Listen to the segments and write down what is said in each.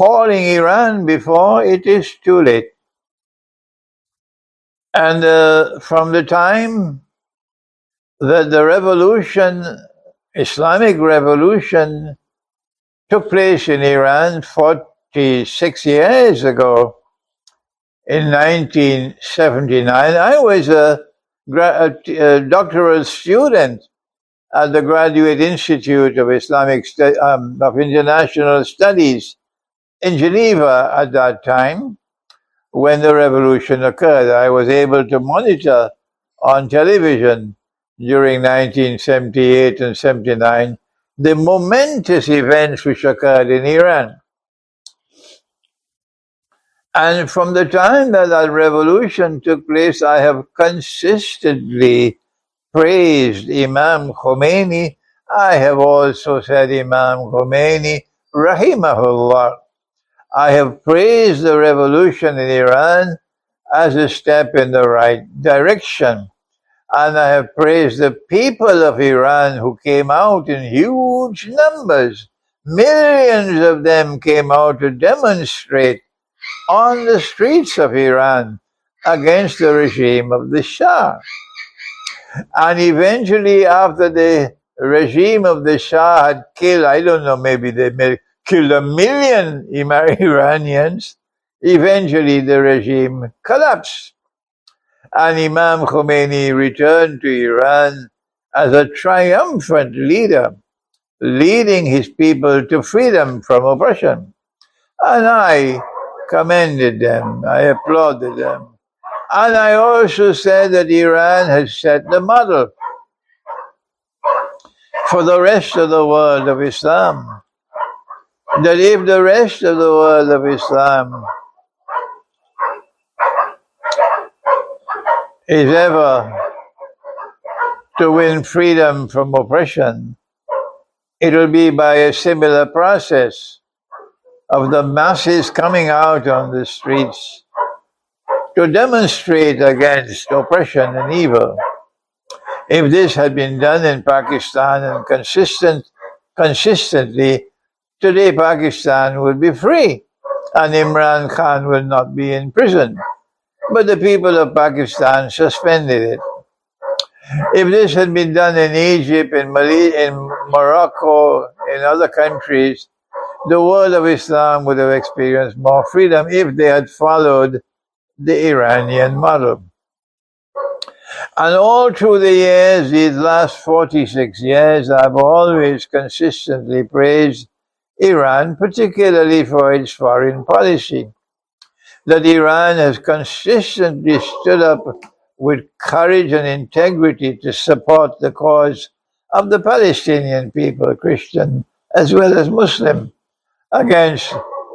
calling Iran before it is too late. And from the time that the revolution, Islamic revolution, took place in Iran 46 years ago, in 1979, I was a doctoral student at the Graduate Institute of of International Studies in Geneva at that time. When the revolution occurred, I was able to monitor on television during 1978 and 79 the momentous events which occurred in Iran. And from the time that that revolution took place, I have consistently praised Imam Khomeini. I have also said Imam Khomeini, rahimahullah. I have praised the revolution in Iran as a step in the right direction. And I have praised the people of Iran who came out in huge numbers. Millions of them came out to demonstrate on the streets of Iran against the regime of the Shah. And eventually, after the regime of the Shah had killed, I don't know, maybe they killed 1 million Iranians, eventually the regime collapsed. And Imam Khomeini returned to Iran as a triumphant leader, leading his people to freedom from oppression. And I commended them, I applauded them. And I also said that Iran has set the model for the rest of the world of Islam. That if the rest of the world of Islam is ever to win freedom from oppression, it will be by a similar process of the masses coming out on the streets to demonstrate against oppression and evil. If this had been done in Pakistan and consistently, today Pakistan would be free and Imran Khan would not be in prison. But the people of Pakistan suspended it. If this had been done in Egypt, in Morocco, in other countries, the world of Islam would have experienced more freedom if they had followed the Iranian model. And all through the years, these last 46 years, I've always consistently praised Iran, particularly for its foreign policy. That Iran has consistently stood up with courage and integrity to support the cause of the Palestinian people, Christian as well as Muslim, against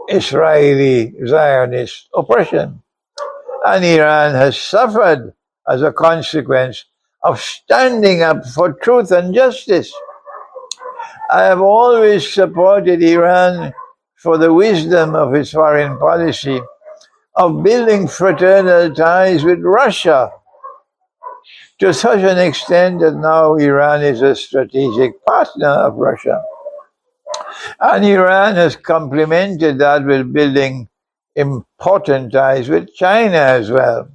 Israeli Zionist oppression. And Iran has suffered as a consequence of standing up for truth and justice. I have always supported Iran for the wisdom of its foreign policy of building fraternal ties with Russia to such an extent that now Iran is a strategic partner of Russia. And Iran has complemented that with building important ties with China as well.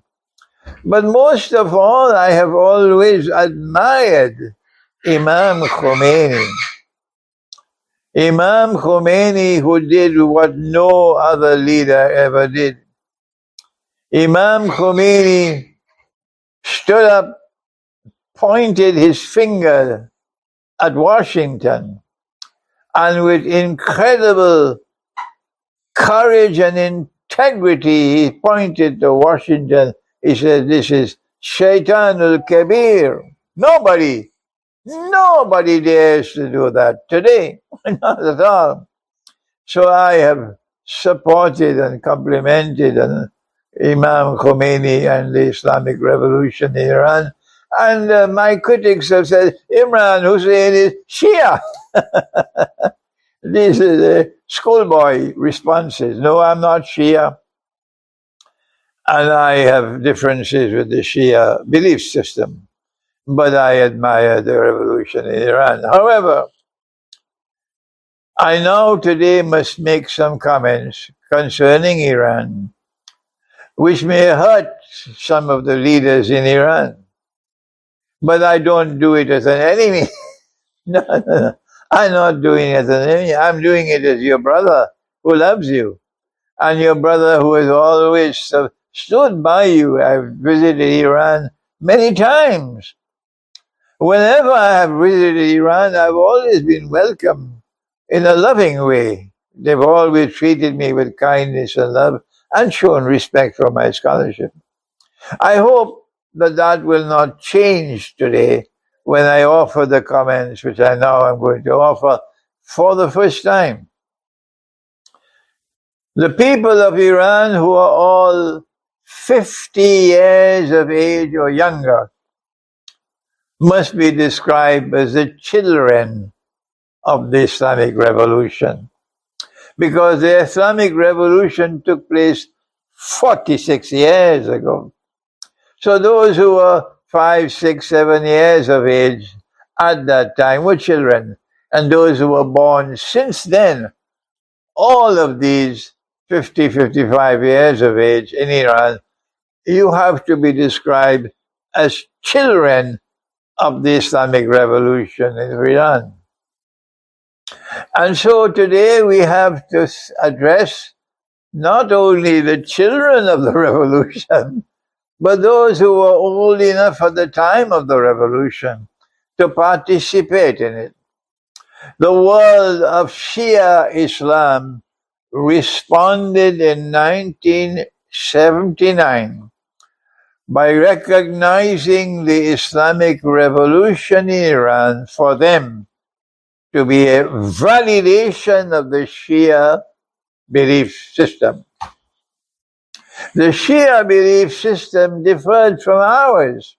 But most of all, I have always admired Imam Khomeini. Imam Khomeini, who did what no other leader ever did. Imam Khomeini stood up, pointed his finger at Washington, and with incredible courage and integrity, he pointed to Washington. He said, "This is Shaitanul Kabir." Nobody dares to do that today, not at all. So I have supported and complimented Imam Khomeini and the Islamic Revolution in Iran. And my critics have said, Imran Hosein is Shia. These are the schoolboy responses. No, I'm not Shia. And I have differences with the Shia belief system. But I admire the revolution in Iran. However, I now today must make some comments concerning Iran, which may hurt some of the leaders in Iran. But I don't do it as an enemy. No, no, no. I'm not doing it as an enemy. I'm doing it as your brother who loves you, and your brother who has always stood by you. I've visited Iran many times. Whenever I have visited Iran, I've always been welcomed in a loving way. They've always treated me with kindness and love and shown respect for my scholarship. I hope that that will not change today when I offer the comments which I now am going to offer for the first time. The people of Iran, who are all 50 years of age or younger, must be described as the children of the Islamic Revolution, because the Islamic Revolution took place 46 years ago. So those who were 5, 6, 7 years of age at that time were children, and those who were born since then, all of these 50, 55 years of age in Iran, you have to be described as children of the Islamic Revolution in Iran. And so today we have to address not only the children of the revolution, but those who were old enough at the time of the revolution to participate in it. The world of Shia Islam responded in 1979 by recognizing the Islamic Revolution in Iran for them to be a validation of the Shia belief system. The Shia belief system differed from ours.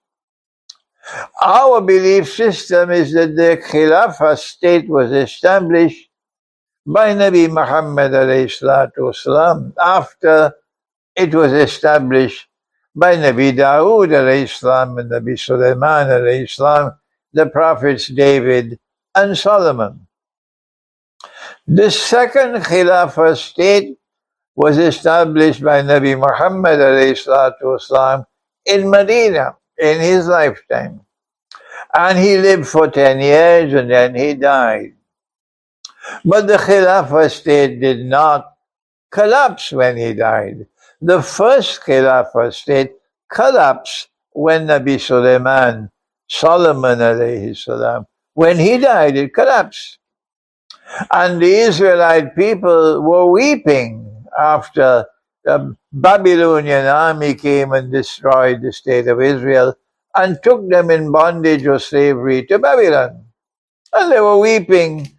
Our belief system is that the Khilafah state was established by Nabi Muhammad والسلام, after it was established by Nabi Dawood السلام, and Nabi Sulaiman السلام, the prophets David and Solomon. The second Khilafah state was established by Nabi Muhammad والسلام, in Medina in his lifetime. And he lived for 10 years and then he died. But the Khilafah state did not collapse when he died. The first Khilafah state collapsed when Nabi Solomon alayhi salam, when he died, it collapsed. And the Israelite people were weeping after the Babylonian army came and destroyed the state of Israel and took them in bondage or slavery to Babylon. And they were weeping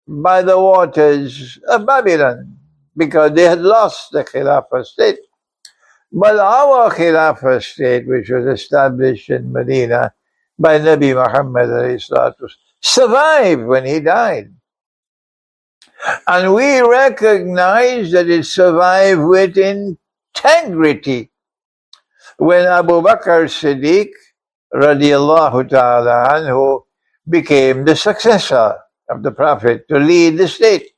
by the waters of Babylon because they had lost the Khilafah state. But our Khilafah state, which was established in Medina by Nabi Muhammad survived when he died. And we recognize that it survived with integrity. When Abu Bakr Siddiq radiallahu ta'ala anhu became the successor of the Prophet to lead the state.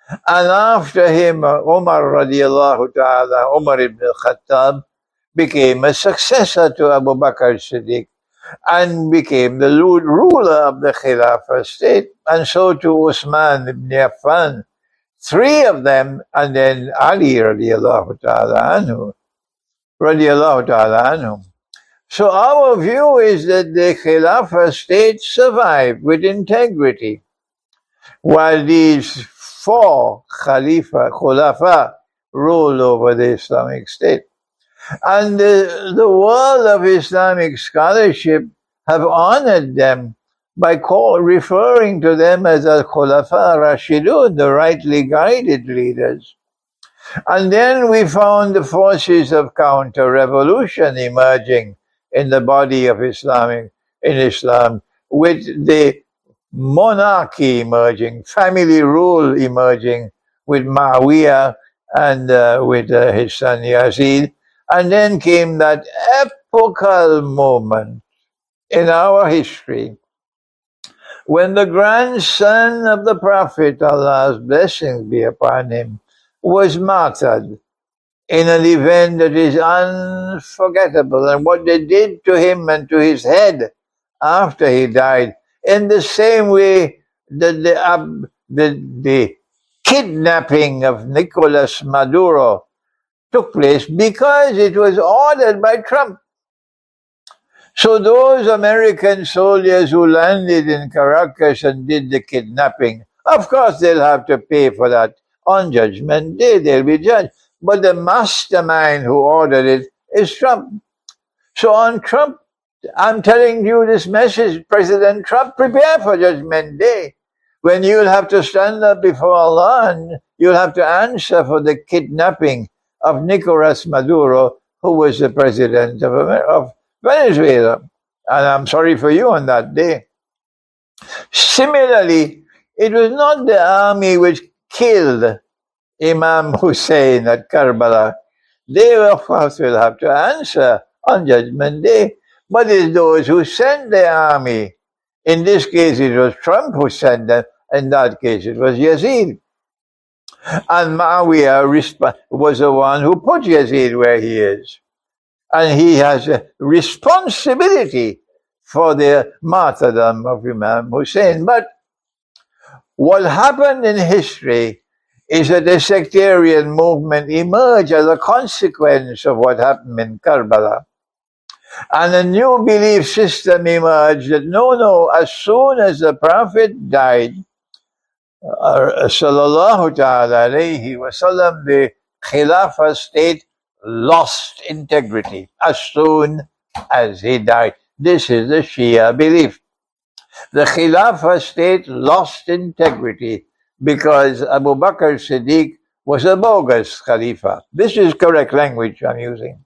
And after him, Umar radiallahu ta'ala, Umar ibn al-Khattab, became a successor to Abu Bakr Siddiq and became the ruler of the Khilafah state, and so to Usman ibn Affan, three of them, and then Ali radiallahu ta'ala anhu. So our view is that the Khilafah state survived with integrity, while these four Khulafa ruled over the Islamic state. And the world of Islamic scholarship have honored them by referring to them as al-Khulafa Rashidun, the rightly guided leaders. And then we found the forces of counter-revolution emerging in the body of Islam, with the monarchy emerging, family rule emerging with Muawiyah and with his son Yazid. And then came that epochal moment in our history when the grandson of the Prophet, Allah's blessings be upon him, was martyred in an event that is unforgettable, and what they did to him and to his head after he died, in the same way that the kidnapping of Nicolas Maduro took place, because it was ordered by Trump. So those American soldiers who landed in Caracas and did the kidnapping, of course they'll have to pay for that. On Judgment Day, they'll be judged. But the mastermind who ordered it is Trump. So on Trump, I'm telling you this message, President Trump, prepare for Judgment Day, when you'll have to stand up before Allah and you'll have to answer for the kidnapping of Nicolas Maduro, who was the president of Venezuela. And I'm sorry for you on that day. Similarly, it was not the army which killed Imam Hosein at Karbala. They, of course, will have to answer on Judgment Day. But it's those who sent the army. In this case, it was Trump who sent them. In that case, it was Yazid. And Muawiyah was the one who put Yazid where he is. And he has a responsibility for the martyrdom of Imam Hussein. But what happened in history is that the sectarian movement emerged as a consequence of what happened in Karbala. And a new belief system emerged that no, as soon as the Prophet died, sallallahu ta'ala alayhi wa sallam, the Khilafah state lost integrity as soon as he died. This is the Shia belief. The Khilafah state lost integrity because Abu Bakr Siddiq was a bogus Khalifa. This is correct language I'm using.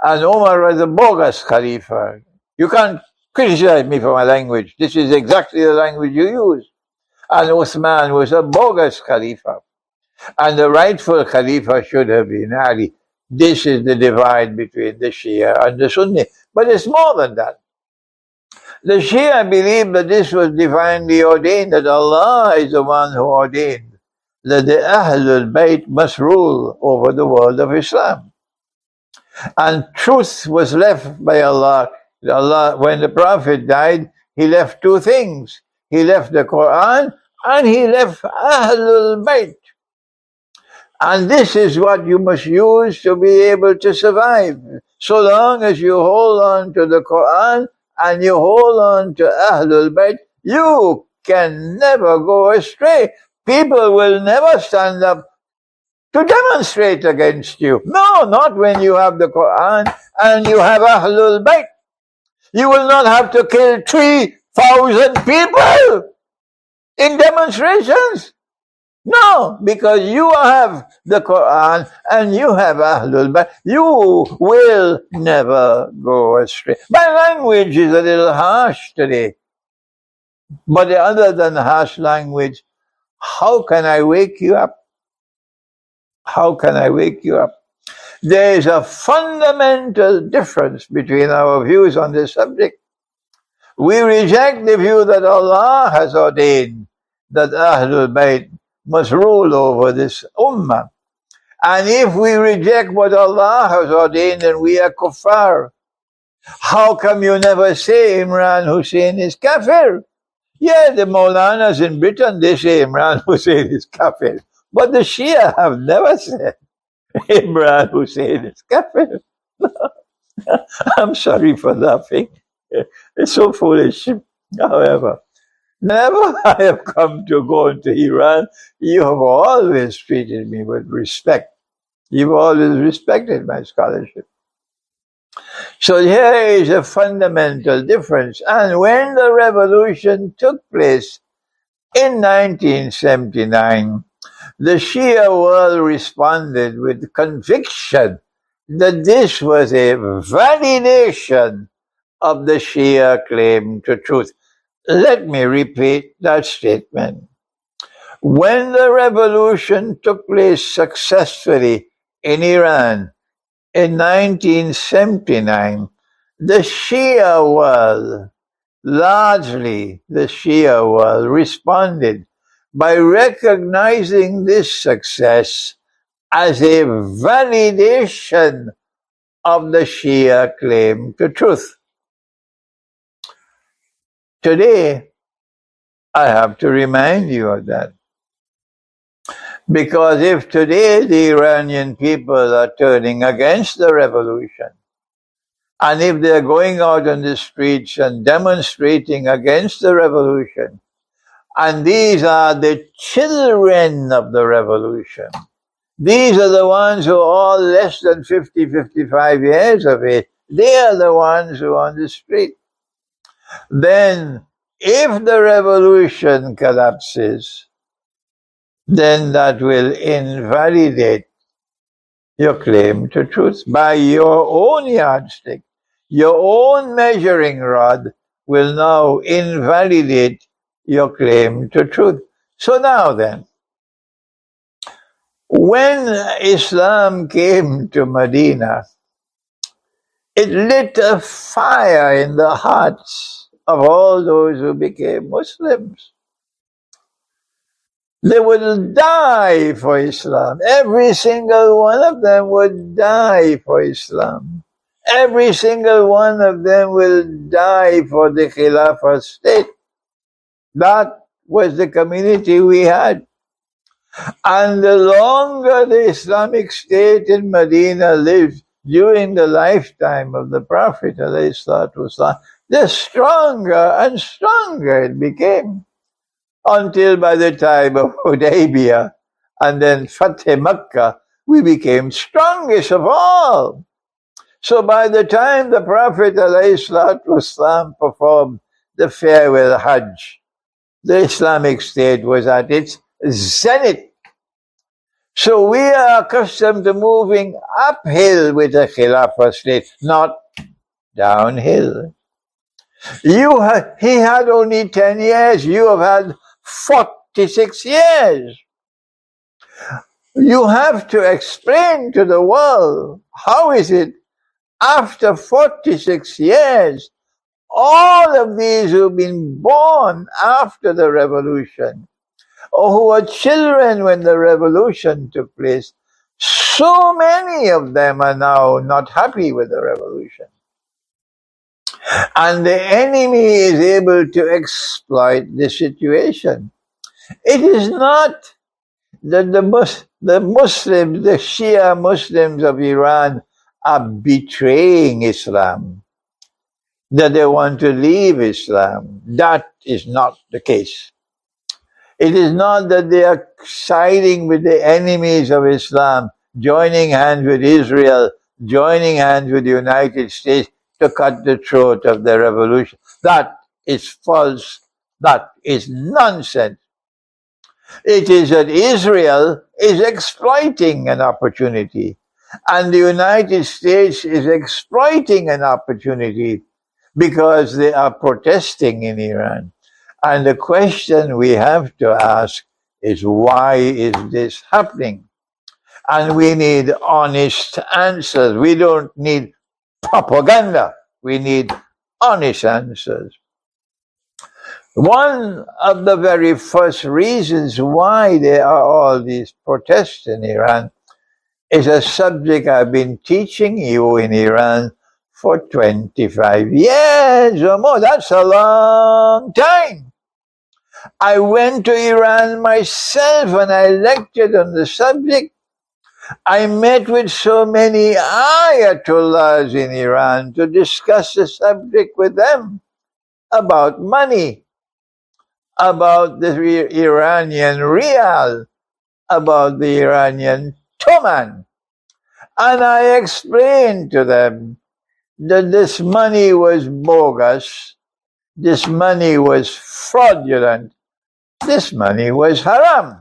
And Umar was a bogus Khalifa. You can't criticize me for my language. This is exactly the language you use. And Uthman was a bogus Khalifa. And the rightful Khalifa should have been Ali. This is the divide between the Shia and the Sunni. But it's more than that. The Shia believe that this was divinely ordained, that Allah is the one who ordained that the Ahlul Bayt must rule over the world of Islam. And truth was left by Allah. When the Prophet died, he left two things. He left the Qur'an and he left Ahlul Bayt. And this is what you must use to be able to survive. So long as you hold on to the Qur'an and you hold on to Ahlul Bayt, you can never go astray. People will never stand up to demonstrate against you. No, not when you have the Quran and you have Ahlul Bayt. You will not have to kill 3,000 people in demonstrations. No, because you have the Quran and you have Ahlul Bayt. You will never go astray. My language is a little harsh today. But other than harsh language, how can I wake you up? How can I wake you up? There is a fundamental difference between our views on this subject. We reject the view that Allah has ordained that Ahlul Bayt must rule over this ummah. And if we reject what Allah has ordained, then we are kuffar. How come you never say Imran Hosein is kafir? Yeah, the Maulanas in Britain, they say Imran Hosein is kafir. But the Shia have never said Imran Hosein is kafir. I'm sorry for laughing. It's so foolish. However, whenever I have come to go into Iran, you have always treated me with respect. You've always respected my scholarship. So here is a fundamental difference. And when the revolution took place in 1979, the Shia world responded with conviction that this was a validation of the Shia claim to truth. Let me repeat that statement. When the revolution took place successfully in Iran in 1979, the Shia world largely the Shia world responded by recognizing this success as a validation of the Shia claim to truth. Today, I have to remind you of that. Because if today the Iranian people are turning against the revolution, and if they're going out on the streets and demonstrating against the revolution, and these are the children of the revolution, these are the ones who are all less than 50, 55 years of age, they are the ones who are on the street. Then, if the revolution collapses, then that will invalidate your claim to truth. By your own yardstick, your own measuring rod will now invalidate your claim to truth. So now then, when Islam came to Medina, it lit a fire in the hearts of all those who became Muslims. They would die for Islam. Every single one of them would die for Islam. Every single one of them will die for the Khilafah state. That was the community we had. And the longer the Islamic State in Medina lived during the lifetime of the Prophet, the stronger and stronger it became. Until by the time of Hudaybiyah and then Fateh Makkah, we became strongest of all. So by the time the Prophet ﷺ performed the farewell Hajj, the Islamic State was at its zenith. So we are accustomed to moving uphill with the Khilafah state, not downhill. He had only 10 years. You have had 46 years. You have to explain to the world, how is it after 46 years, all of these who've been born after the revolution, or who were children when the revolution took place, so many of them are now not happy with the revolution. And the enemy is able to exploit the situation. It is not that the Muslims, the Shia Muslims of Iran are betraying Islam, that they want to leave Islam. That is not the case. It is not that they are siding with the enemies of Islam, joining hands with Israel, joining hands with the United States to cut the throat of the revolution. That is false. That is nonsense. It is that Israel is exploiting an opportunity, and the United States is exploiting an opportunity because they are protesting in Iran. And the question we have to ask is, why is this happening? And we need honest answers. We don't need propaganda. We need honest answers. One of the very first reasons why there are all these protests in Iran is a subject I've been teaching you in Iran for 25 years or more. That's a long time. I went to Iran myself and I lectured on the subject. I met with so many ayatollahs in Iran to discuss the subject with them about money, about the Iranian rial, about the Iranian toman. And I explained to them that this money was bogus, this money was fraudulent, this money was haram.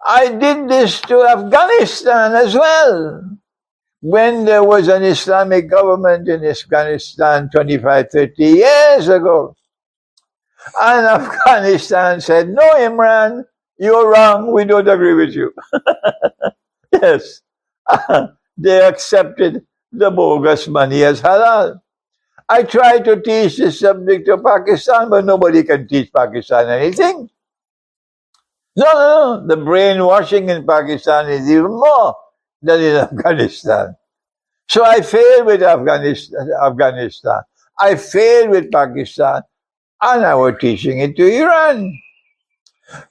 I did this to Afghanistan as well. When there was an Islamic government in Afghanistan 25, 30 years ago. And Afghanistan said, no, Imran, you're wrong, we don't agree with you. Yes, they accepted the bogus money as halal. I try to teach this subject to Pakistan, but nobody can teach Pakistan anything. No. The brainwashing in Pakistan is even more than in Afghanistan. So I failed with Afghanistan. I failed with Pakistan, and I was teaching it to Iran.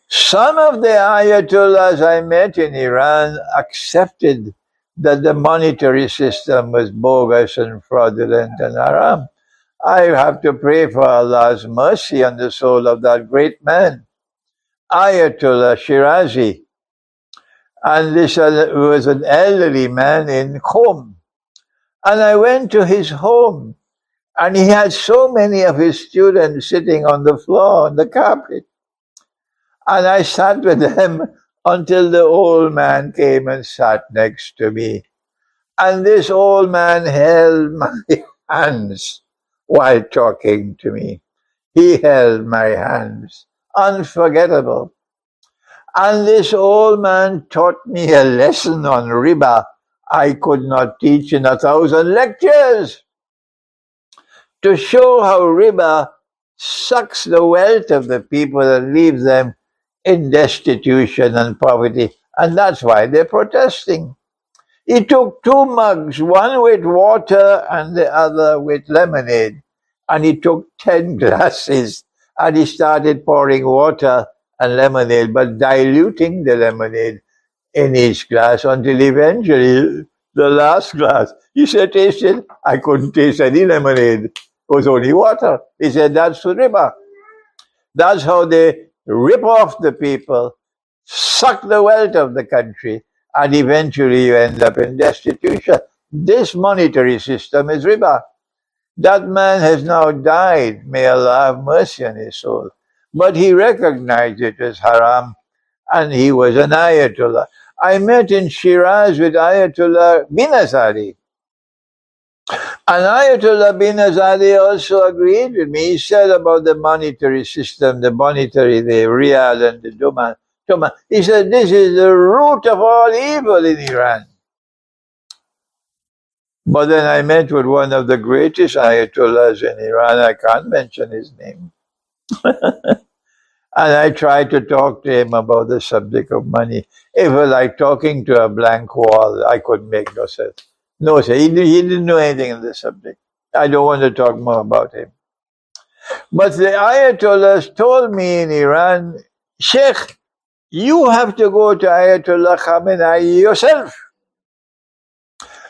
Some of the ayatollahs I met in Iran accepted that the monetary system was bogus and fraudulent and haram. I have to pray for Allah's mercy on the soul of that great man, Ayatollah Shirazi. And this was an elderly man in Qom. And I went to his home, and he had so many of his students sitting on the floor, on the carpet. And I sat with them until the old man came and sat next to me. And this old man held my hands while talking to me. He held my hands. Unforgettable. And this old man taught me a lesson on riba I could not teach in 1,000 lectures, to show how riba sucks the wealth of the people and leaves them in destitution and poverty. And that's why they're protesting. He took 2 mugs, one with water and the other with lemonade. And he took 10 glasses and he started pouring water and lemonade, but diluting the lemonade in each glass until eventually the last glass, he said, taste it. I couldn't taste any lemonade. It was only water. He said, that's riba. That's how they rip off the people, suck the wealth of the country, and eventually you end up in destitution. This monetary system is riba. That man has now died. May Allah have mercy on his soul. But he recognized it as haram, and he was an Ayatollah. I met in Shiraz with Ayatollah bin Azadi. And Ayatollah bin Azadi also agreed with me. He said about the monetary system, the riyal and the duman. He said, this is the root of all evil in Iran. But then I met with one of the greatest Ayatollahs in Iran. I can't mention his name. And I tried to talk to him about the subject of money. It was like talking to a blank wall. I couldn't make no sense. No, sir. He didn't know anything on the subject. I don't want to talk more about him. But the Ayatollahs told me in Iran, Sheikh, you have to go to Ayatollah Khamenei yourself.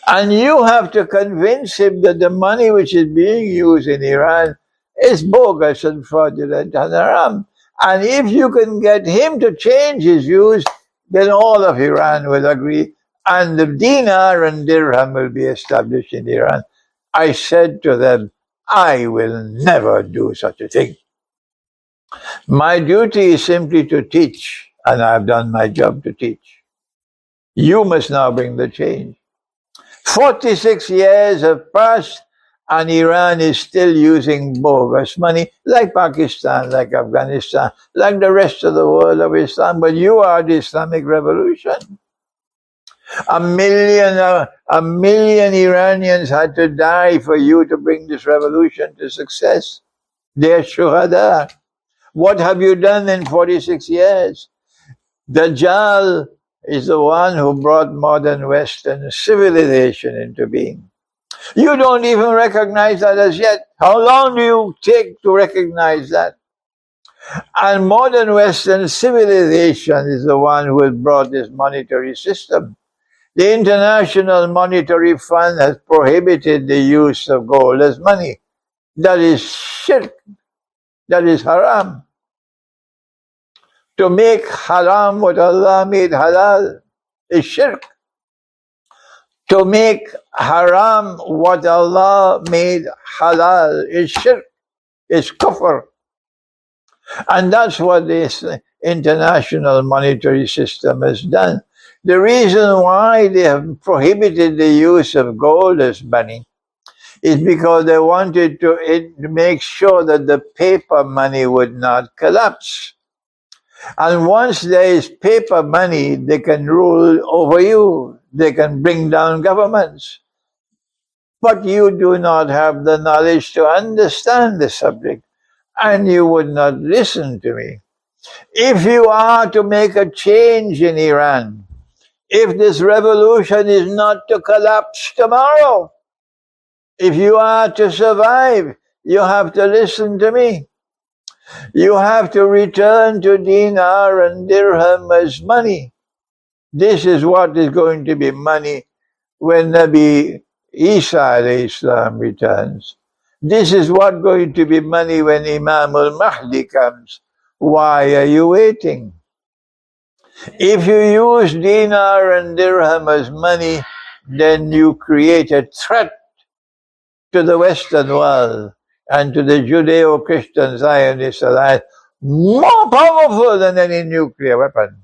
And you have to convince him that the money which is being used in Iran is bogus and fraudulent and haram. And if you can get him to change his views, then all of Iran will agree, and the dinar and dirham will be established in Iran. I said to them, I will never do such a thing. My duty is simply to teach, and I've done my job to teach. You must now bring the change. 46 years have passed, and Iran is still using bogus money, like Pakistan, like Afghanistan, like the rest of the world of Islam. But you are the Islamic Revolution. A million Iranians had to die for you to bring this revolution to success. They're shuhada. What have you done in 46 years? Dajjal is the one who brought modern Western civilization into being. You don't even recognize that as yet. How long do you take to recognize that? And modern Western civilization is the one who has brought this monetary system. The International Monetary Fund has prohibited the use of gold as money. That is shirk. That is haram. To make haram what Allah made halal is shirk. To make haram what Allah made halal is shirk, is kufr. And that's what this international monetary system has done. The reason why they have prohibited the use of gold as money is because they wanted to make sure that the paper money would not collapse. And once there is paper money, they can rule over you. They can bring down governments. but you do not have the knowledge to understand the subject, and you would not listen to me. If you are to make a change in Iran, if this revolution is not to collapse tomorrow, if you are to survive, you have to listen to me. You have to return to dinar and dirham as money. This is what is going to be money when Nabi Isa alayhi salam returns. This is what going to be money when Imam al-Mahdi comes. Why are you waiting? If you use dinar and dirham as money, then you create a threat to the Western world and to the Judeo-Christian Zionist alliance more powerful than any nuclear weapon.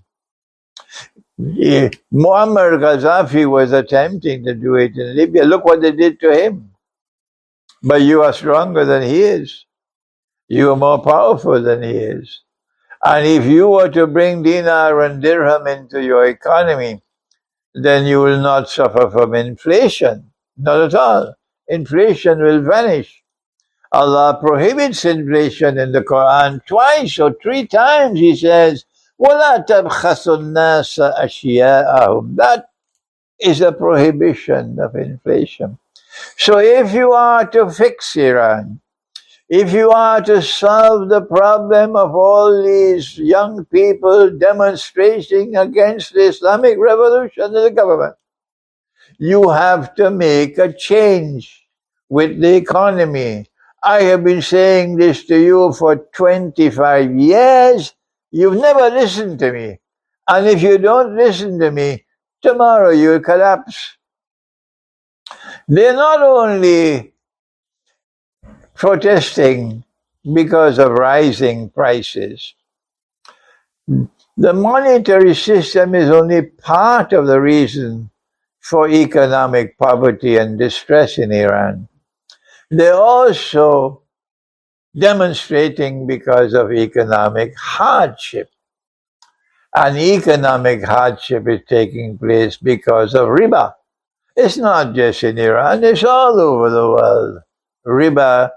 Muammar Gaddafi was attempting to do it in Libya. Look what they did to him. But you are stronger than he is. You are more powerful than he is. And if you were to bring dinar and dirham into your economy, then you will not suffer from inflation. Not at all. Inflation will vanish. Allah prohibits inflation in the Quran twice or three times. He says, وَلَا تَبْخَسُوا النَّاسَ أَشْيَاءَهُمْ. That is a prohibition of inflation. So if you are to fix Iran, if you are to solve the problem of all these young people demonstrating against the Islamic revolution and the government, you have to make a change with the economy. I have been saying this to you for 25 years. You've never listened to me. And if you don't listen to me, tomorrow you will collapse. They're not only protesting because of rising prices. The monetary system is only part of the reason for economic poverty and distress in Iran. They're also demonstrating because of economic hardship. And economic hardship is taking place because of riba. It's not just in Iran, it's all over the world. Riba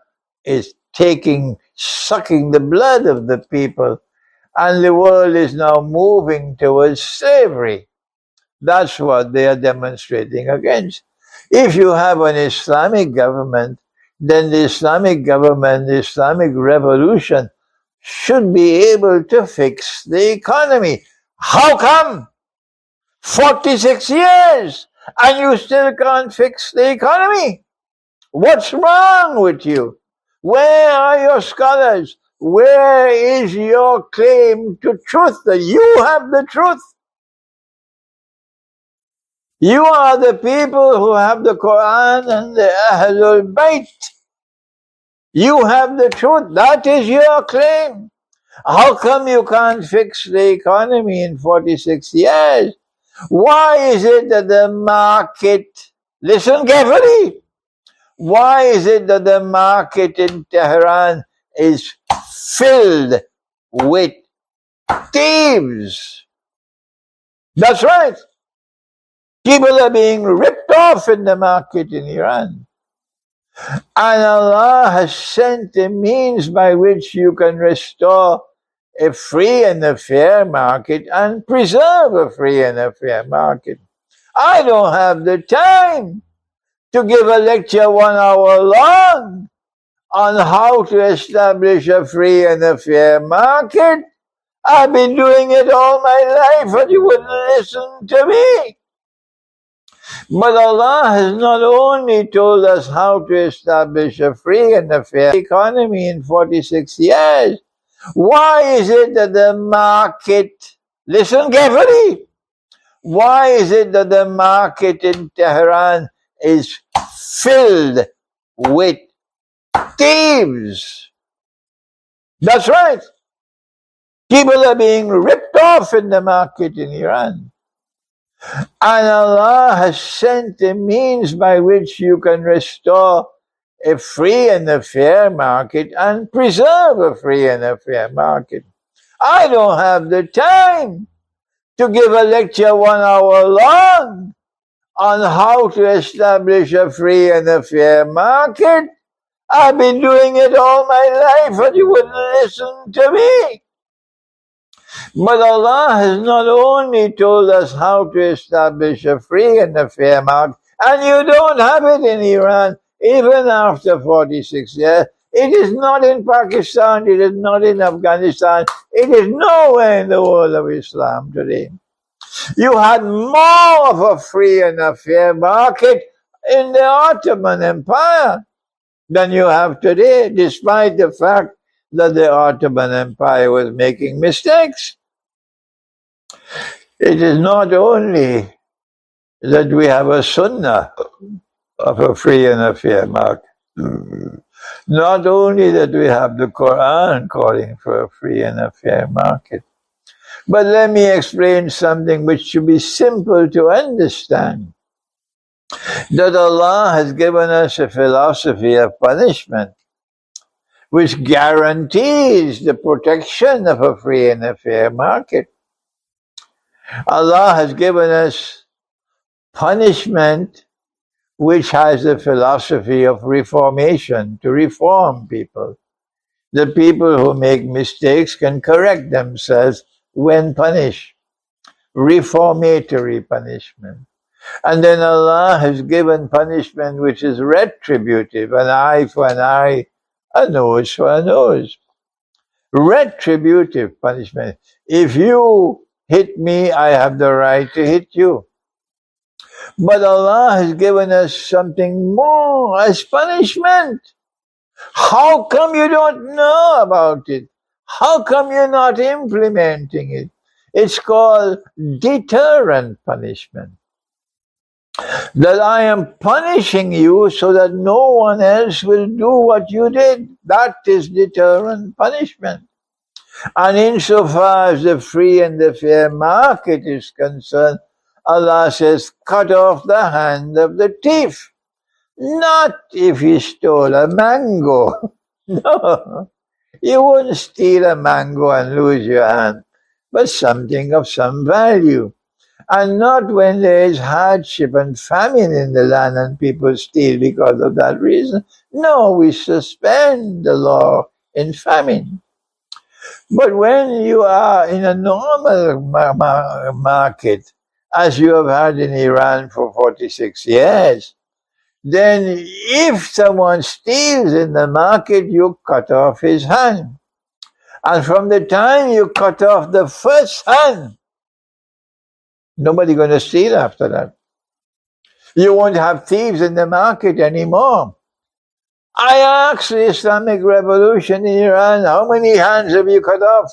is sucking the blood of the people, and the world is now moving towards slavery. That's what they are demonstrating against. If you have an Islamic government, then the Islamic government, the Islamic revolution, should be able to fix the economy. How come? 46 years, and you still can't fix the economy? What's wrong with you? Where are your scholars? Where is your claim to truth, that you have the truth? You are the people who have the Qur'an and the Ahlul Bayt. You have the truth. That is your claim. How come you can't fix the economy in 46 years? Why is it that the market, listen carefully, why is it that the market in Tehran is filled with thieves? That's right. People are being ripped off in the market in Iran. And Allah has sent a means by which you can restore a free and a fair market and preserve a free and a fair market. I don't have the time to give a lecture 1 hour long on how to establish a free and a fair market. I've been doing it all my life, and you wouldn't listen to me. But Allah has not only told us how to establish a free and a fair economy in 46 years. Why is it that the market, listen carefully, why is it that the market in Tehran is filled with thieves? That's right. People are being ripped off in the market in Iran. And Allah has sent a means by which you can restore a free and a fair market and preserve a free and a fair market. I don't have the time to give a lecture 1 hour long on how to establish a free and a fair market. I've been doing it all my life, and you wouldn't listen to me. But Allah has not only told us how to establish a free and a fair market, and you don't have it in Iran, even after 46 years. It is not in Pakistan, it is not in Afghanistan, it is nowhere in the world of Islam today. You had more of a free and a fair market in the Ottoman Empire than you have today, despite the fact that the Ottoman Empire was making mistakes. It is not only that we have a sunnah of a free and a fair market, not only that we have the Quran calling for a free and a fair market, but let me explain something which should be simple to understand. That Allah has given us a philosophy of punishment which guarantees the protection of a free and a fair market. Allah has given us punishment which has the philosophy of reformation, to reform people. The people who make mistakes can correct themselves when punished. Reformatory punishment. And then Allah has given punishment which is retributive, an eye for an eye, a nose for a nose. Retributive punishment. If you hit me, I have the right to hit you. But Allah has given us something more as punishment. How come you don't know about it? How come you're not implementing it? It's called deterrent punishment. That I am punishing you so that no one else will do what you did. That is deterrent punishment. And insofar as the free and the fair market is concerned, Allah says, cut off the hand of the thief. Not if he stole a mango. No, you wouldn't steal a mango and lose your hand, but something of some value. And not when there is hardship and famine in the land and people steal because of that reason. No, we suspend the law in famine. But when you are in a normal market, as you have had in Iran for 46 years, then if someone steals in the market, you cut off his hand. And from the time you cut off the first hand, nobody's going to steal after that. You won't have thieves in the market anymore. I asked the Islamic Revolution in Iran, how many hands have you cut off?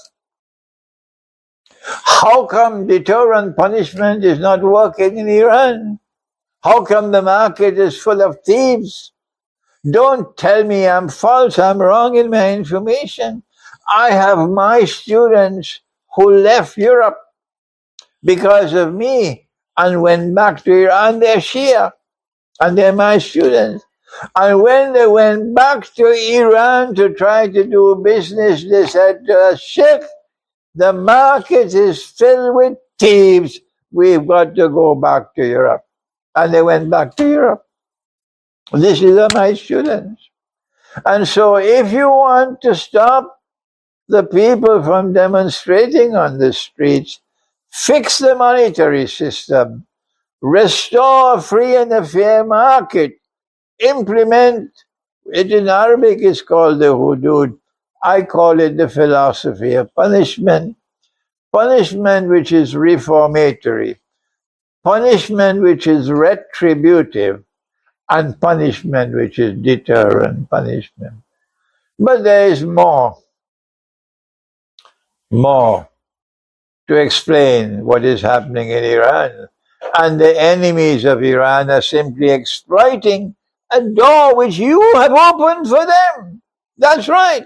How come deterrent punishment is not working in Iran? How come the market is full of thieves? Don't tell me I'm false, I'm wrong in my information. I have my students who left Europe because of me and went back to Iran. They're Shia and they're my students. And when they went back to Iran to try to do business, they said to us, Sheikh, the market is filled with thieves. We've got to go back to Europe. And they went back to Europe. These are my students. And so if you want to stop the people from demonstrating on the streets, fix the monetary system, restore a free and a fair market, implement it. In Arabic is called the hudud. I call it the philosophy of punishment. Punishment which is reformatory, punishment which is retributive, and punishment which is deterrent punishment. But there is more to explain what is happening in Iran. And the enemies of Iran are simply exploiting a door which you have opened for them. That's right.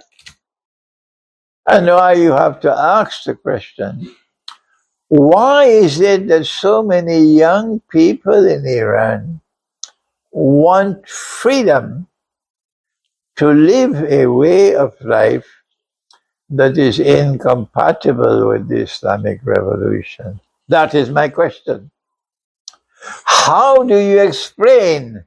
And now you have to ask the question, why is it that so many young people in Iran want freedom to live a way of life that is incompatible with the Islamic Revolution? That is my question. How do you explain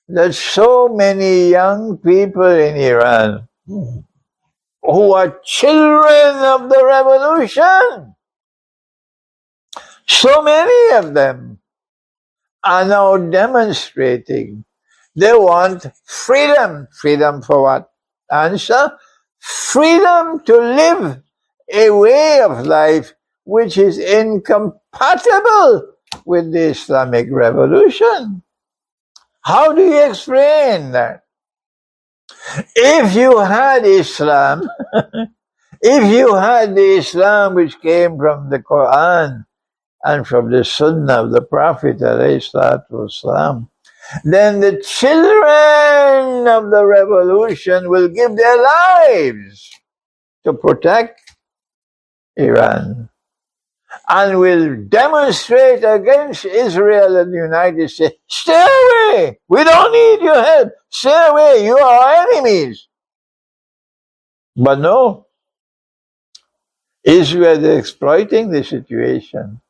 that so many young people in Iran who are children of the revolution, so many of them are now demonstrating they want freedom. Freedom for what? Answer: freedom to live a way of life which is incompatible with the Islamic revolution. How do you explain that? If you had Islam, if you had the Islam which came from the Qur'an and from the Sunnah of the Prophet ﷺ, then the children of the revolution will give their lives to protect Iran and will demonstrate against Israel and the United States. Stay away! We don't need your help. Stay away! You are our enemies. But no, Israel is exploiting the situation.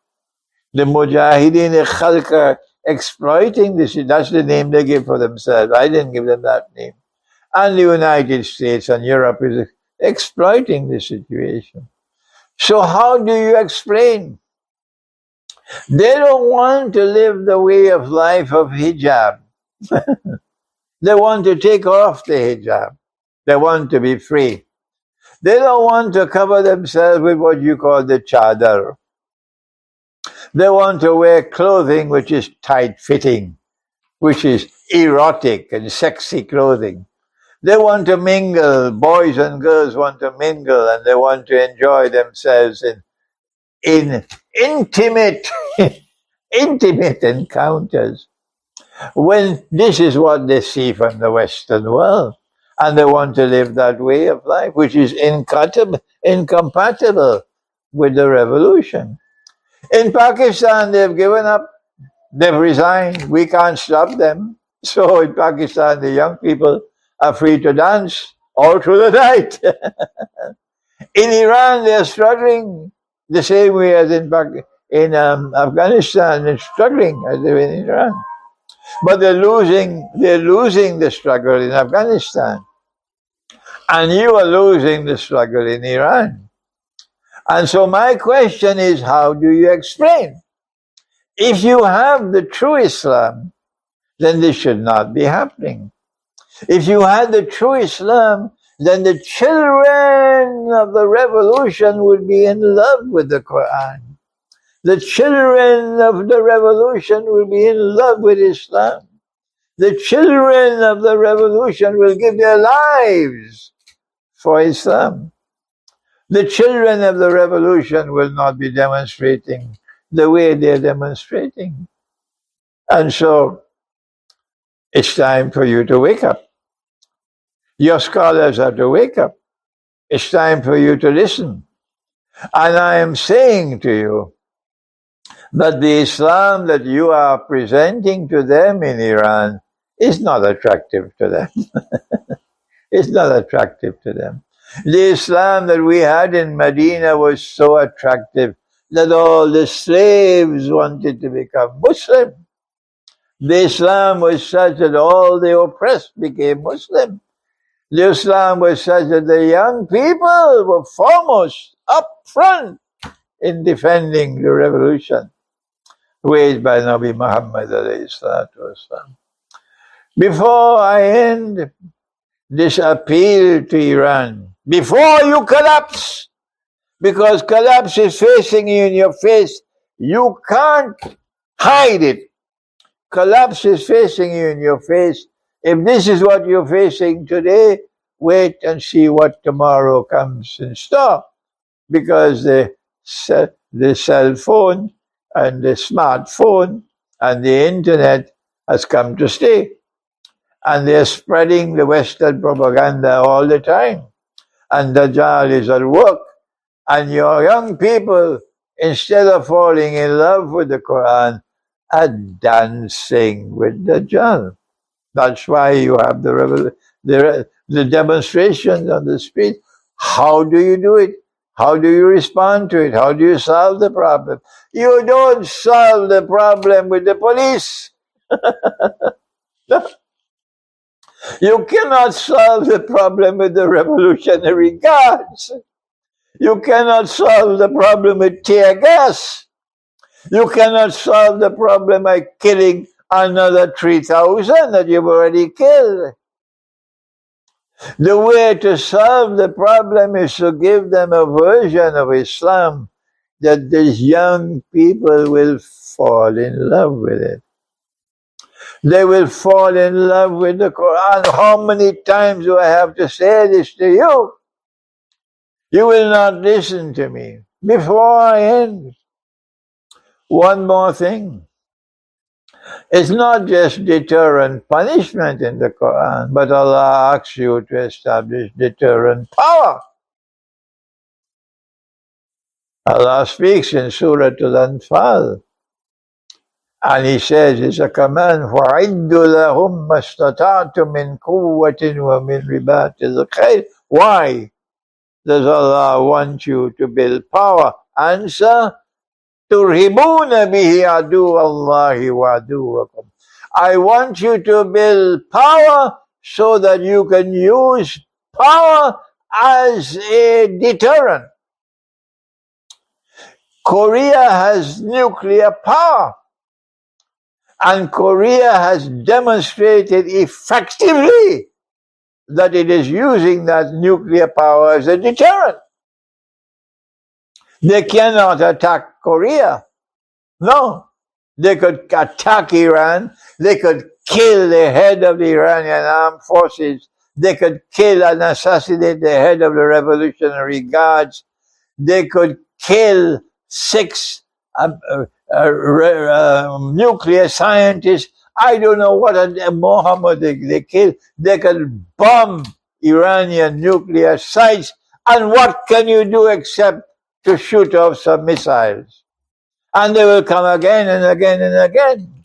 The Mujahideen Khalq are exploiting this. That's the name they give for themselves. I didn't give them that name. And the United States and Europe is exploiting the situation. So how do you explain? They don't want to live the way of life of hijab. They want to take off the hijab. They want to be free. They don't want to cover themselves with what you call the chadar. They want to wear clothing which is tight-fitting, which is erotic and sexy clothing. They want to mingle. Boys and girls want to mingle, and they want to enjoy themselves in intimate encounters. When this is what they see from the Western world, and they want to live that way of life, which is incompatible with the revolution. In Pakistan, they've given up. They've resigned. We can't stop them. So in Pakistan, the young people are free to dance all through the night. In Iran, they're struggling the same way as in Afghanistan. They're struggling as they're in Iran. But they're losing the struggle in Afghanistan. And you are losing the struggle in Iran. And so my question is, how do you explain? If you have the true Islam, then this should not be happening. If you had the true Islam, then the children of the revolution would be in love with the Quran. The children of the revolution will be in love with Islam. The children of the revolution will give their lives for Islam. The children of the revolution will not be demonstrating the way they're demonstrating. And so, it's time for you to wake up. Your scholars have to wake up. It's time for you to listen. And I am saying to you that the Islam that you are presenting to them in Iran is not attractive to them. It's not attractive to them. The Islam that we had in Medina was so attractive that all the slaves wanted to become Muslim. The Islam was such that all the oppressed became Muslim. The Islam was such that the young people were foremost, up front, in defending the revolution waged by Nabi Muhammad alayhi salatu wasalam. Before I end this appeal to Iran, before you collapse, because collapse is facing you in your face, you can't hide it. Collapse is facing you in your face. If this is what you're facing today, wait and see what tomorrow comes in store. Because the cell phone and the smartphone and the internet has come to stay. And they're spreading the Western propaganda all the time. And Dajjal is at work. And your young people, instead of falling in love with the Quran, are dancing with Dajjal. That's why you have the demonstrations on the street. How do you do it? How do you respond to it? How do you solve the problem? You don't solve the problem with the police. You cannot solve the problem with the Revolutionary Guards. You cannot solve the problem with tear gas. You cannot solve the problem by killing another 3,000 that you've already killed. The way to solve the problem is to give them a version of Islam that these young people will fall in love with it. They will fall in love with the Quran. How many times do I have to say this to you? You will not listen to me. Before I end, one more thing. It's not just deterrent punishment in the Quran, but Allah asks you to establish deterrent power. Allah speaks in Surah Al-Anfal, and He says, it's a command, وَعِدُّ لَهُمْ مَا اسْتَطَعْتُم مِّن قُوَّةٍ وَمِن رِبَاطِ الْخَيْلِ. Why does Allah want you to build power? Answer, تُرْهِبُونَ بِهِ عَدُوَّ اللَّهِ وَعَدُوَّكُمْ. I want you to build power so that you can use power as a deterrent. Korea has nuclear power, and Korea has demonstrated effectively that it is using that nuclear power as a deterrent. They cannot attack Korea. No. They could attack Iran. They could kill the head of the Iranian armed forces. They could kill and assassinate the head of the Revolutionary Guards. They could kill 6 nuclear scientists. I don't know what Mohammed they killed. They could bomb Iranian nuclear sites. And what can you do except to shoot off some missiles? And they will come again and again and again.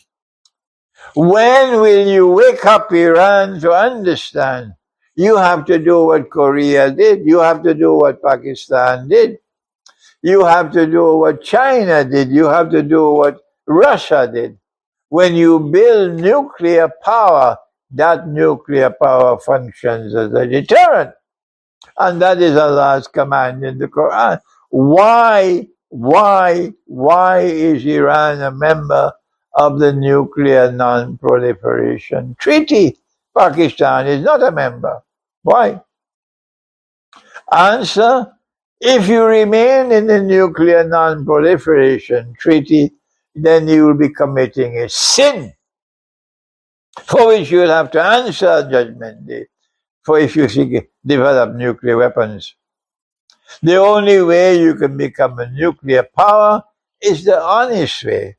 When will you wake up Iran to understand? You have to do what Korea did. You have to do what Pakistan did. You have to do what China did. You have to do what Russia did. When you build nuclear power, that nuclear power functions as a deterrent. And that is Allah's command in the Quran. Why is Iran a member of the Nuclear Non-Proliferation Treaty? Pakistan is not a member. Why? Answer, if you remain in the Nuclear Non-Proliferation Treaty, then you will be committing a sin for which you will have to answer Judgment Day, for if you develop nuclear weapons. The only way you can become a nuclear power is the honest way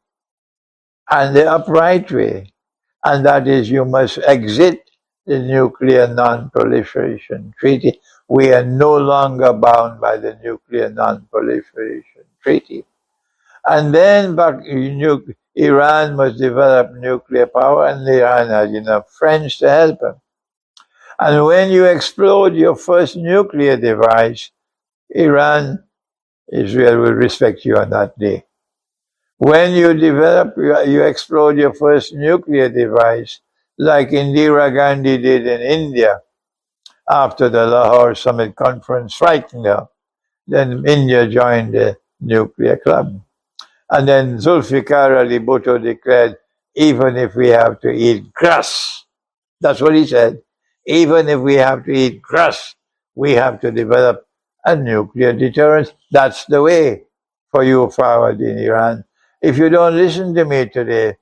and the upright way, and that is you must exit the Nuclear Non-Proliferation Treaty. We are no longer bound by the Nuclear Non-Proliferation Treaty. And then Iran must develop nuclear power, and Iran has enough friends to help them. And when you explode your first nuclear device, Israel will respect you on that day. When you you explode your first nuclear device, like Indira Gandhi did in India, after the Lahore Summit Conference frightened her, then India joined the nuclear club. And then Zulfikar Ali Bhutto declared, even if we have to eat grass, that's what he said, even if we have to eat grass, we have to develop a nuclear deterrence. That's the way for you forward in Iran. If you don't listen to me today,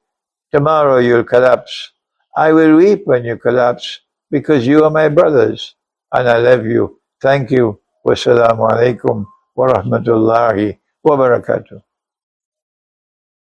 tomorrow you'll collapse. I will weep when you collapse because you are my brothers and I love you. Thank you. Wassalamu alaikum wa rahmatullahi wa barakatuh.